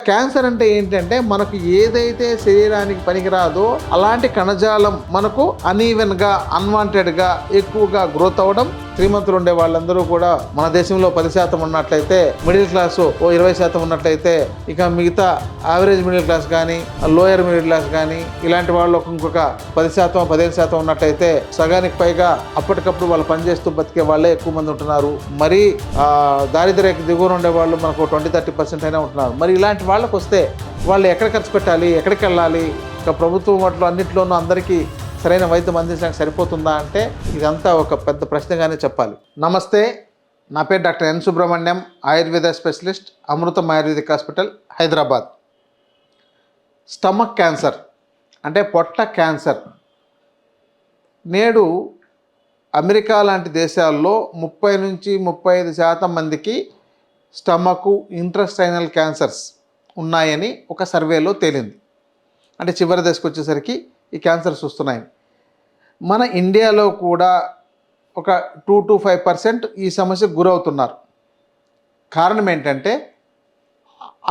Cancer అంటే ఏంటంటే మనకు ఏదైతే శరీరానికి పనికిరాదో అలాంటి కణజాలం మనకు అనీవెన్గా అన్వాంటెడ్గా ఎక్కువగా గ్రోత్ అవ్వడం. శ్రీమంతులు ఉండే వాళ్ళందరూ కూడా మన దేశంలో 10% ఉన్నట్లయితే, మిడిల్ క్లాస్ ఓ 20% ఉన్నట్లయితే, ఇక మిగతా యావరేజ్ మిడిల్ క్లాస్ కానీ లోయర్ మిడిల్ క్లాస్ కానీ ఇలాంటి వాళ్ళు ఇంకొక 10% 15% ఉన్నట్లయితే సగానికి పైగా అప్పటికప్పుడు వాళ్ళు పనిచేస్తూ బతికే వాళ్ళే ఎక్కువ మంది ఉంటున్నారు. మరి దారిద్ర్య దిగువన ఉండే వాళ్ళు మనకు 20-30% అయినా ఉంటున్నారు. మరి ఇలాంటి వాళ్ళకు వస్తే వాళ్ళు ఎక్కడ ఖర్చు పెట్టాలి, ఎక్కడికి వెళ్ళాలి? ఇక ప్రభుత్వం వాటిలో అన్నింటిలోనూ అందరికీ సరైన వైద్యం అందించడానికి సరిపోతుందా అంటే ఇదంతా ఒక పెద్ద ప్రశ్నగానే చెప్పాలి. నమస్తే, నా పేరు doctor N Subrahmanyam, Ayurveda specialist, Amrutham Ayurvedic hospital, Hyderabad. Stomach cancer అంటే పొట్ట క్యాన్సర్ నేడు అమెరికా లాంటి దేశాల్లో 30-35% మందికి స్టమక్ ఇంట్రెస్టైనల్ క్యాన్సర్స్ ఉన్నాయని ఒక సర్వేలో తేలింది. అంటే చివరి దశకు వచ్చేసరికి ఈ క్యాన్సర్స్ వస్తున్నాయి. మన ఇండియాలో కూడా ఒక 2-5% ఈ సమస్యకు గురవుతున్నారు. కారణం ఏంటంటే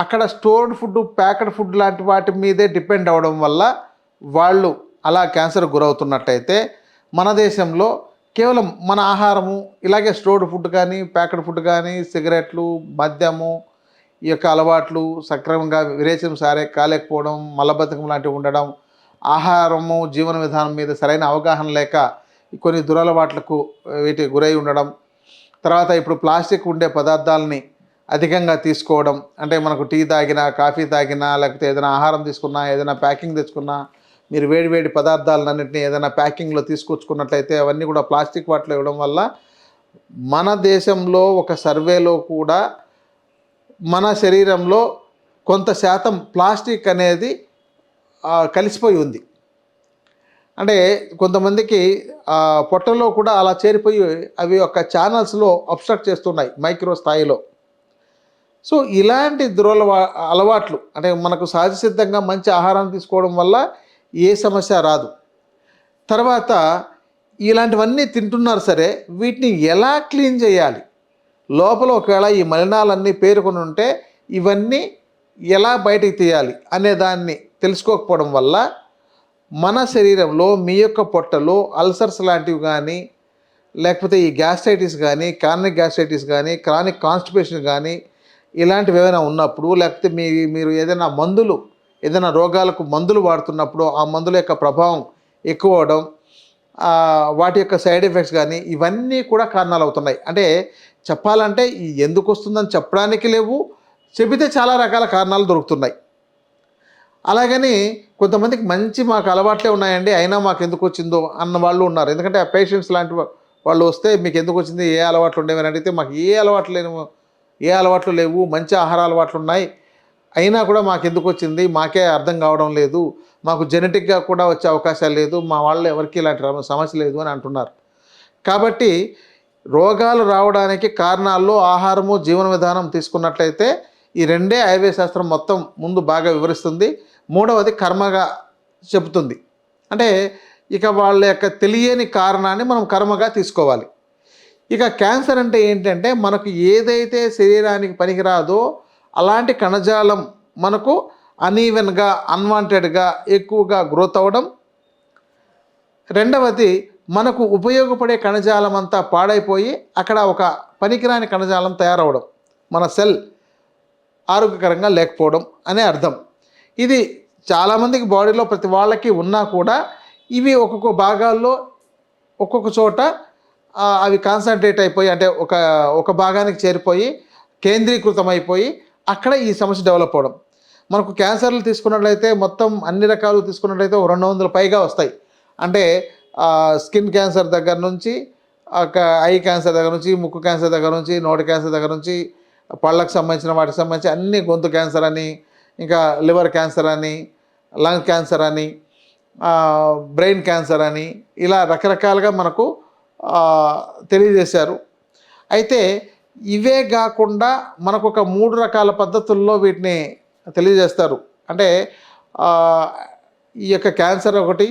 అక్కడ స్టోర్డ్ ఫుడ్, ప్యాకెడ్ ఫుడ్ లాంటి వాటి మీదే డిపెండ్ అవ్వడం వల్ల వాళ్ళు అలా క్యాన్సర్ గురవుతున్నట్టయితే, మన దేశంలో కేవలం మన ఆహారము ఇలాగే స్టోర్డ్ ఫుడ్ కానీ, ప్యాకెడ్ ఫుడ్ కానీ, సిగరెట్లు, మద్యము, ఈ యొక్క అలవాట్లు, సక్రమంగా విరేచనం కాలేకపోవడం, మలబద్ధకం లాంటివి ఉండడం, ఆహారము జీవన విధానం మీద సరైన అవగాహన లేక కొన్ని దురలవాట్లకు వీటికి గురై ఉండడం, తర్వాత ఇప్పుడు ప్లాస్టిక్ ఉండే పదార్థాలని అధికంగా తీసుకోవడం. అంటే మనకు టీ తాగినా, కాఫీ తాగినా, లేకపోతే ఏదైనా ఆహారం తీసుకున్నా, ఏదైనా ప్యాకింగ్ తెచ్చుకున్నా, మీరు వేడి పదార్థాలన్నింటినీ ఏదైనా ప్యాకింగ్లో తీసుకొచ్చుకున్నట్లయితే అవన్నీ కూడా ప్లాస్టిక్ వాటిలో ఇవ్వడం వల్ల మన దేశంలో ఒక సర్వేలో కూడా మన శరీరంలో కొంత శాతం ప్లాస్టిక్ అనేది కలిసిపోయి ఉంది. అంటే కొంతమందికి పొట్టలో కూడా అలా చేరిపోయి అవి ఒక ఛానల్స్లో అబ్స్ట్రక్ట్ చేస్తున్నాయి మైక్రో స్థాయిలో. సో ఇలాంటి అలవాట్లు అంటే మనకు సహజసిద్ధంగా మంచి ఆహారం తీసుకోవడం వల్ల ఏ సమస్య రాదు. తర్వాత ఇలాంటివన్నీ తింటున్నారు సరే, వీటిని ఎలా క్లీన్ చేయాలి, లోపల ఒకవేళ ఈ మలినాలన్నీ పేరుకొని ఉంటే ఇవన్నీ ఎలా బయటికి తీయాలి అనే దాన్ని తెలుసుకోకపోవడం వల్ల మన శరీరంలో మీ యొక్క పొట్టలో అల్సర్స్ లాంటివి కానీ, లేకపోతే ఈ గ్యాస్ట్రైటిస్ కానీ, కార్నిక్ గ్యాస్ట్రైటిస్ కానీ, క్రానిక్ కాన్స్టిపేషన్ కానీ ఇలాంటివి ఏమైనా ఉన్నప్పుడు, లేకపోతే మీరు ఏదైనా రోగాలకు మందులు వాడుతున్నప్పుడు ఆ మందుల యొక్క ప్రభావం ఎక్కువ అవడం, వాటి యొక్క సైడ్ ఎఫెక్ట్స్ కానీ ఇవన్నీ కూడా కారణాలు అవుతున్నాయి. అంటే చెప్పాలంటే ఎందుకు వస్తుందని చెప్పడానికి లేవు, చెబితే చాలా రకాల కారణాలు దొరుకుతున్నాయి. అలాగని కొంతమందికి మాకు అలవాట్లే ఉన్నాయండి, అయినా మాకు ఎందుకు వచ్చిందో అన్న వాళ్ళు ఉన్నారు. ఎందుకంటే ఆ పేషెంట్స్ లాంటి వాళ్ళు వస్తే మీకు ఎందుకు వచ్చింది, ఏ అలవాట్లు ఉండేవని అడిగితే మాకు ఏ అలవాట్లు లేవు, మంచి ఆహార అలవాట్లు ఉన్నాయి, అయినా కూడా మాకు ఎందుకు వచ్చింది, మాకే అర్థం కావడం లేదు, మాకు జెనెటిక్గా కూడా వచ్చే అవకాశాలు లేదు, మా వాళ్ళు ఎవరికి ఇలాంటి సమస్య లేదు అని అంటున్నారు. కాబట్టి రోగాలు రావడానికి కారణాల్లో ఆహారము, జీవన విధానం తీసుకున్నట్లయితే ఈ రెండే ఆయుర్వేద శాస్త్రం మొత్తం ముందు బాగా వివరిస్తుంది. మూడవది కర్మగా చెబుతుంది. అంటే ఇక వాళ్ళ యొక్క తెలియని కారణాన్ని మనం కర్మగా తీసుకోవాలి. ఇక క్యాన్సర్ అంటే ఏంటంటే మనకు ఏదైతే శరీరానికి పనికిరాదో అలాంటి కణజాలం మనకు అనీవెన్గా, అన్వాంటెడ్గా ఎక్కువగా గ్రోత్ అవ్వడం. రెండవది మనకు ఉపయోగపడే కణజాలం అంతా పాడైపోయి అక్కడ ఒక పనికిరాని కణజాలం తయారవడం, మన సెల్ ఆరోగ్యకరంగా లేకపోవడం అనే అర్థం. ఇది చాలామందికి బాడీలో ప్రతి వాళ్ళకి ఉన్నా కూడా ఇవి ఒక్కొక్క భాగాల్లో ఒక్కొక్క చోట అవి కాన్సన్ట్రేట్ అయిపోయి, అంటే ఒక భాగానికి చేరిపోయి కేంద్రీకృతం అయిపోయి అక్కడ ఈ సమస్య డెవలప్ అవ్వడం. మనకు క్యాన్సర్లు తీసుకున్నట్లయితే మొత్తం అన్ని రకాలు తీసుకున్నట్లయితే 200 పైగా వస్తాయి. అంటే స్కిన్ క్యాన్సర్ దగ్గర నుంచి, ఐ క్యాన్సర్ దగ్గర నుంచి, ముక్కు క్యాన్సర్ దగ్గర నుంచి, నోటి క్యాన్సర్ దగ్గర నుంచి, పళ్ళకు సంబంధించిన వాటికి సంబంధించి అన్ని, గొంతు క్యాన్సర్ అని, ఇంకా లివర్ క్యాన్సర్ అని, లంగ్ క్యాన్సర్ అని, బ్రెయిన్ క్యాన్సర్ అని, ఇలా రకరకాలుగా మనకు తెలియజేశారు. అయితే ఇవే కాకుండా మనకు ఒక 3 రకాల పద్ధతుల్లో వీటిని తెలియజేస్తారు. అంటే ఈ యొక్క క్యాన్సర్ ఒకటి,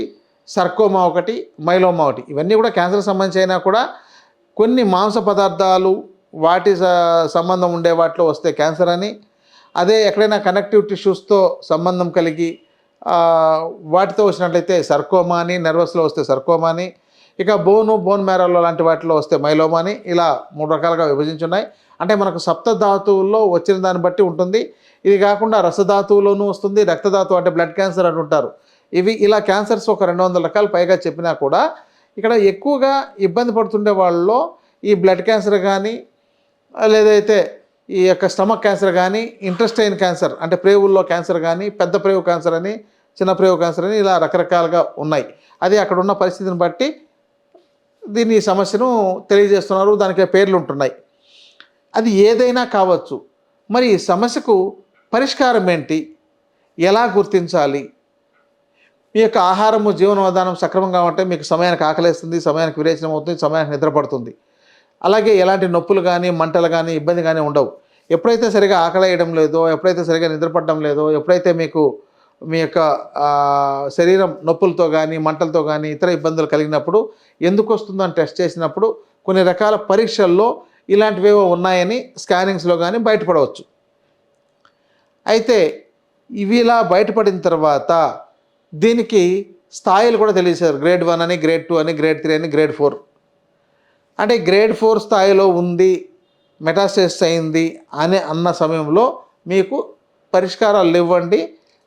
సర్కోమా ఒకటి, మైలోమా ఒకటి, ఇవన్నీ కూడా క్యాన్సర్ సంబంధించి అయినా కూడా కొన్ని మాంస పదార్థాలు వాటి సంబంధం ఉండే వాటిలో వస్తే క్యాన్సర్ అని, అదే ఎక్కడైనా కనెక్టివ్ టిష్యూస్తో సంబంధం కలిగి వాటితో వచ్చినట్లయితే సర్కోమా అని, నర్వస్లో వస్తే సర్కోమా అని, ఇక బోన్ మ్యారోలో లాంటి వాటిలో వస్తే మైలోమా అని, ఇలా 3 రకాలుగా విభజించున్నాయి. అంటే మనకు సప్తధాతువుల్లో వచ్చిన దాన్ని బట్టి ఉంటుంది. ఇది కాకుండా రసధాతువులోనూ వస్తుంది, రక్తధాతువు అంటే బ్లడ్ క్యాన్సర్ అని ఉంటారు. ఇలా క్యాన్సర్స్ ఒక 200 రకాలు పైగా చెప్పినా కూడా ఇక్కడ ఎక్కువగా ఇబ్బంది పడుతుండే వాళ్ళలో ఈ బ్లడ్ క్యాన్సర్ కానీ, లేదైతే ఈ యొక్క స్టమక్ క్యాన్సర్ కానీ, ఇంటెస్టైన్ క్యాన్సర్ అంటే ప్రేవుల్లో క్యాన్సర్ కానీ, పెద్ద ప్రేవు క్యాన్సర్ అని, చిన్న ప్రేవు క్యాన్సర్ అని, ఇలా రకరకాలుగా ఉన్నాయి. అది అక్కడ ఉన్న పరిస్థితిని బట్టి దీన్ని ఈ సమస్యను తెలియజేస్తున్నారు, దానికి పేర్లు ఉంటున్నాయి. అది ఏదైనా కావచ్చు. మరి ఈ సమస్యకు పరిష్కారం ఏంటి, ఎలా గుర్తించాలి? మీ యొక్క ఆహారము జీవన విధానం సక్రమంగా ఉంటే మీకు సమయానికి ఆకలేస్తుంది, సమయానికి విరేచనం అవుతుంది, సమయానికి నిద్రపడుతుంది. అలాగే ఎలాంటి నొప్పులు కానీ, మంటలు కానీ, ఇబ్బంది కానీ ఉండవు. ఎప్పుడైతే సరిగా ఆకలేయడం లేదో, ఎప్పుడైతే సరిగా నిద్రపడడం లేదో, ఎప్పుడైతే మీకు మీ యొక్క శరీరం నొప్పులతో కానీ, మంటలతో కానీ, ఇతర ఇబ్బందులు కలిగినప్పుడు ఎందుకు వస్తుందని టెస్ట్ చేసినప్పుడు కొన్ని రకాల పరీక్షల్లో ఇలాంటివేవో ఉన్నాయని స్కానింగ్స్లో కానీ బయటపడవచ్చు. అయితే ఇవి ఇలా బయటపడిన తర్వాత దీనికి స్థాయిలు కూడా తెలియజేశారు. గ్రేడ్ 1 అని, గ్రేడ్ 2 అని, గ్రేడ్ 3 అని, గ్రేడ్ 4. అంటే గ్రేడ్ 4 స్థాయిలో ఉంది, మెటాస్టేసిస్ అయింది అన్న సమయంలో మీకు పరిష్కారాలు ఇవ్వండి.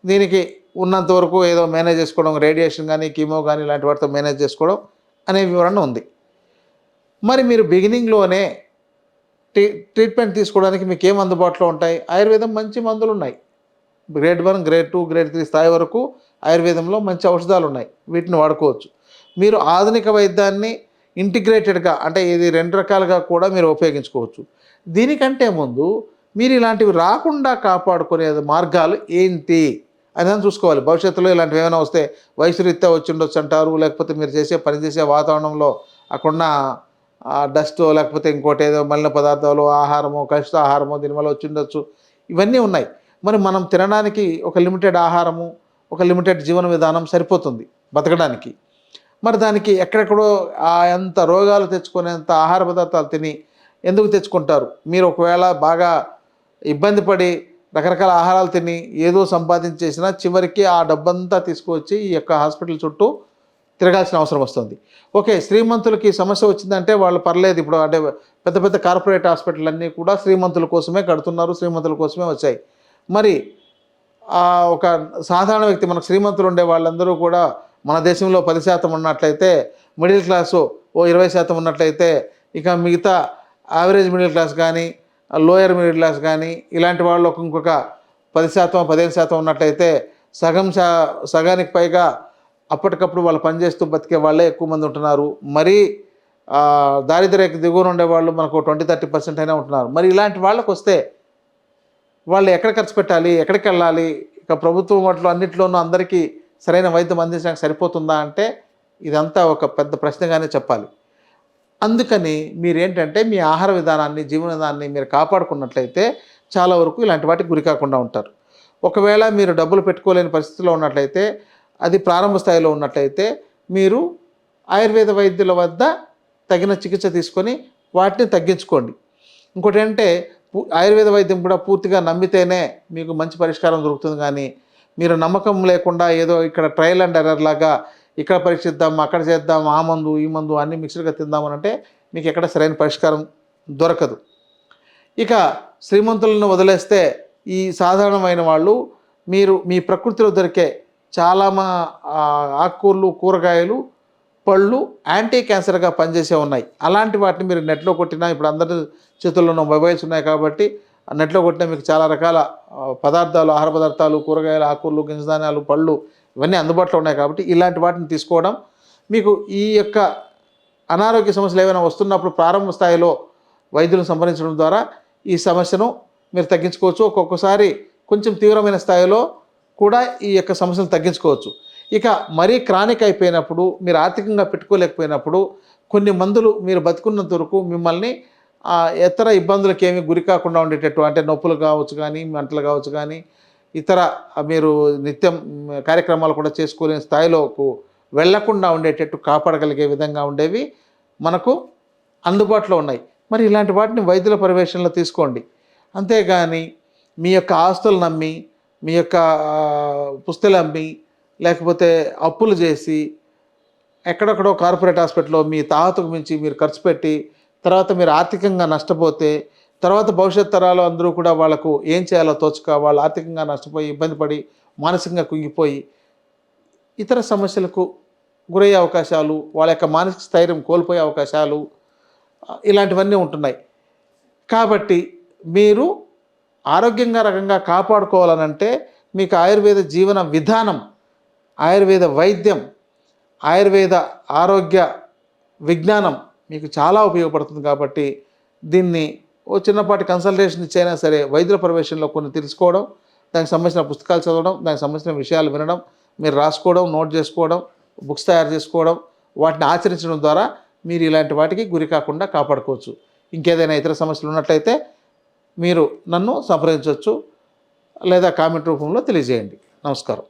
దీనికి ఉన్నంతవరకు ఏదో మేనేజ్ చేసుకోవడం, రేడియేషన్ కానీ, కీమో కానీ ఇలాంటి వాటితో మేనేజ్ చేసుకోవడం అనే వివరణ ఉంది. మరి మీరు బిగినింగ్లోనే ట్రీట్మెంట్ తీసుకోవడానికి మీకు ఏం అందుబాటులో ఉంటాయి? ఆయుర్వేదం మంచి మందులు ఉన్నాయి. గ్రేడ్ 1, గ్రేడ్ 2, గ్రేడ్ 3 స్థాయి వరకు ఆయుర్వేదంలో మంచి ఔషధాలు ఉన్నాయి, వీటిని వాడుకోవచ్చు. మీరు ఆధునిక వైద్యాన్ని ఇంటిగ్రేటెడ్గా అంటే ఇది 2 రకాలుగా కూడా మీరు ఉపయోగించుకోవచ్చు. దీనికంటే ముందు మీరు ఇలాంటివి రాకుండా కాపాడుకునే మార్గాలు ఏంటి అని చూసుకోవాలి. భవిష్యత్తులో ఇలాంటివి ఏమైనా వస్తే వయసు రీత్యా వచ్చిండొచ్చు అంటారు, లేకపోతే మీరు పనిచేసే వాతావరణంలో అక్కడున్న డస్టో లేకపోతే ఇంకోటి ఏదో మలిన పదార్థాలు, ఆహారమో, కలుషిత ఆహారమో దీనివల్ల వచ్చిండొచ్చు. ఇవన్నీ ఉన్నాయి. మరి మనం తినడానికి ఒక లిమిటెడ్ ఆహారము, ఒక లిమిటెడ్ జీవన విధానం సరిపోతుంది బతకడానికి. మరి దానికి ఎక్కడెక్కడో ఎంత రోగాలు తెచ్చుకునేంత ఆహార పదార్థాలు తిని ఎందుకు తెచ్చుకుంటారు? మీరు ఒకవేళ బాగా ఇబ్బంది పడి రకరకాల ఆహారాలు తిని ఏదో సంపాదించేసినా చివరికి ఆ డబ్బంతా తీసుకువచ్చి ఈ యొక్క హాస్పిటల్ చుట్టూ తిరగాల్సిన అవసరం వస్తుంది. ఓకే, శ్రీమంతులకి సమస్య వచ్చిందంటే వాళ్ళు పర్లేదు. ఇప్పుడు అంటే పెద్ద పెద్ద కార్పొరేట్ హాస్పిటల్ అన్నీ కూడా శ్రీమంతుల కోసమే కడుతున్నారు, శ్రీమంతుల కోసమే వచ్చాయి. మరి ఒక సాధారణ వ్యక్తి, మనకు శ్రీమంతులు ఉండే వాళ్ళందరూ కూడా మన దేశంలో 10% ఉన్నట్లయితే, మిడిల్ క్లాసు 20% ఉన్నట్లయితే, ఇక మిగతా యావరేజ్ మిడిల్ క్లాస్ కానీ, లోయర్ మిడిల్ క్లాస్ కానీ ఇలాంటి వాళ్ళు ఇంకొక 10%, 15% ఉన్నట్లయితే సగానికి పైగా అప్పటికప్పుడు వాళ్ళు పనిచేస్తూ బతికే వాళ్ళే ఎక్కువ మంది ఉంటున్నారు. మరీ దారిద్ర్యకి దిగువన ఉండేవాళ్ళు మనకు 20-30% అయినా ఉంటున్నారు. మరి ఇలాంటి వాళ్ళకు వస్తే వాళ్ళు ఎక్కడ ఖర్చు పెట్టాలి, ఎక్కడికి వెళ్ళాలి? ఇక ప్రభుత్వం వాటిలో అన్నింటిలోనూ అందరికీ సరైన వైద్యం అందించడానికి సరిపోతుందా అంటే ఇదంతా ఒక పెద్ద ప్రశ్నగానే చెప్పాలి. అందుకని మీరేంటంటే మీ ఆహార విధానాన్ని, జీవన విధానాన్ని మీరు కాపాడుకున్నట్లయితే చాలా వరకు ఇలాంటి వాటికి గురి కాకుండా ఉంటారు. ఒకవేళ మీరు డబ్బులు పెట్టుకోలేని పరిస్థితిలో ఉన్నట్లయితే, అది ప్రారంభ స్థాయిలో ఉన్నట్లయితే మీరు ఆయుర్వేద వైద్యుల వద్ద తగిన చికిత్స తీసుకొని వాటిని తగ్గించుకోండి. ఇంకోటి అంటే ఆయుర్వేద వైద్యం కూడా పూర్తిగా నమ్మితేనే మీకు మంచి పరిష్కారం దొరుకుతుంది. కానీ మీరు నమ్మకం లేకుండా ఏదో ఇక్కడ ట్రయల్ అండ్ ఎర్రర్ లాగా ఇక్కడ పరీక్షిద్దాం, అక్కడ చేద్దాం, ఆ మందు ఈ మందు అన్నీ మిక్స్డ్గా తిందామనంటే మీకు ఎక్కడ సరైన పరిష్కారం దొరకదు. ఇక శ్రీమంతులను వదిలేస్తే ఈ సాధారణమైన వాళ్ళు మీరు మీ ప్రకృతిలో దొరికే చాలా ఆకుకూరలు, కూరగాయలు, పళ్ళు యాంటీ క్యాన్సర్గా పనిచేసే ఉన్నాయి. అలాంటి వాటిని మీరు నెట్లో కొట్టినా, ఇప్పుడు అందరి చేతుల్లోనూ మొబైల్స్ ఉన్నాయి కాబట్టి నెట్లో కొట్టినా మీకు చాలా రకాల పదార్థాలు, ఆహార పదార్థాలు, కూరగాయలు, ఆకుకూరలు, గింజధాన్యాలు, పళ్ళు ఇవన్నీ అందుబాటులో ఉన్నాయి కాబట్టి ఇలాంటి వాటిని తీసుకోవడం మీకు ఈ యొక్క అనారోగ్య సమస్యలు ఏమైనా వస్తున్నప్పుడు ప్రారంభ స్థాయిలో వైద్యులను సంప్రదించడం ద్వారా ఈ సమస్యను మీరు తగ్గించుకోవచ్చు. ఒక్కొక్కసారి కొంచెం తీవ్రమైన స్థాయిలో కూడా ఈ యొక్క సమస్యలు తగ్గించుకోవచ్చు. ఇక మరీ క్రానిక్ అయిపోయినప్పుడు, మీరు ఆర్థికంగా పెట్టుకోలేకపోయినప్పుడు కొన్ని మందులు మీరు బతుకున్నంత వరకు మిమ్మల్ని ఇతర ఇబ్బందులకు ఏమీ గురి కాకుండా ఉండేటట్టు, అంటే నొప్పులు కావచ్చు కానీ, మంటలు కావచ్చు కానీ, ఇతర మీరు నిత్యం కార్యక్రమాలు కూడా చేసుకోలేని స్థాయిలోకి వెళ్లకుండా ఉండేటట్టు కాపాడగలిగే విధంగా ఉండేవి మనకు అందుబాటులో ఉన్నాయి. మరి ఇలాంటి వాటిని వైద్యుల పర్యవేక్షణలో తీసుకోండి. అంతేగాని మీ యొక్క ఆస్తులు నమ్మి, మీ యొక్క పుస్తలు అమ్మి, లేకపోతే అప్పులు చేసి ఎక్కడెక్కడో కార్పొరేట్ హాస్పిటల్లో మీ తాహతుకు మించి మీరు ఖర్చు పెట్టి తర్వాత మీరు ఆర్థికంగా నష్టపోతే తర్వాత భవిష్యత్ తరాలు అందరూ కూడా వాళ్ళకు ఏం చేయాలో తోచక వాళ్ళు ఆర్థికంగా నష్టపోయి ఇబ్బంది పడి మానసికంగా కుంగిపోయి ఇతర సమస్యలకు గురయ్యే అవకాశాలు, వాళ్ళ యొక్క మానసిక స్థైర్యం కోల్పోయే అవకాశాలు ఇలాంటివన్నీ ఉంటున్నాయి. కాబట్టి మీరు ఆరోగ్యంగా రకంగా కాపాడుకోవాలనంటే మీకు ఆయుర్వేద జీవన విధానం, ఆయుర్వేద వైద్యం, ఆయుర్వేద ఆరోగ్య విజ్ఞానం మీకు చాలా ఉపయోగపడుతుంది. కాబట్టి దీన్ని ఓ చిన్నపాటి కన్సల్టేషన్ ఇచ్చైనా సరే వైద్యుల ప్రవేశంలో కొన్ని తెలుసుకోవడం, దానికి సంబంధించిన పుస్తకాలు చదవడం, దానికి సంబంధించిన విషయాలు వినడం, మీరు రాసుకోవడం, నోట్ చేసుకోవడం, బుక్స్ తయారు చేసుకోవడం, వాటిని ఆచరించడం ద్వారా మీరు ఇలాంటి వాటికి గురి కాకుండా కాపాడుకోవచ్చు. ఇంకేదైనా ఇతర సమస్యలు ఉన్నట్లయితే మీరు నన్ను సంప్రదించవచ్చు లేదా కామెంట్ రూపంలో తెలియజేయండి. నమస్కారం.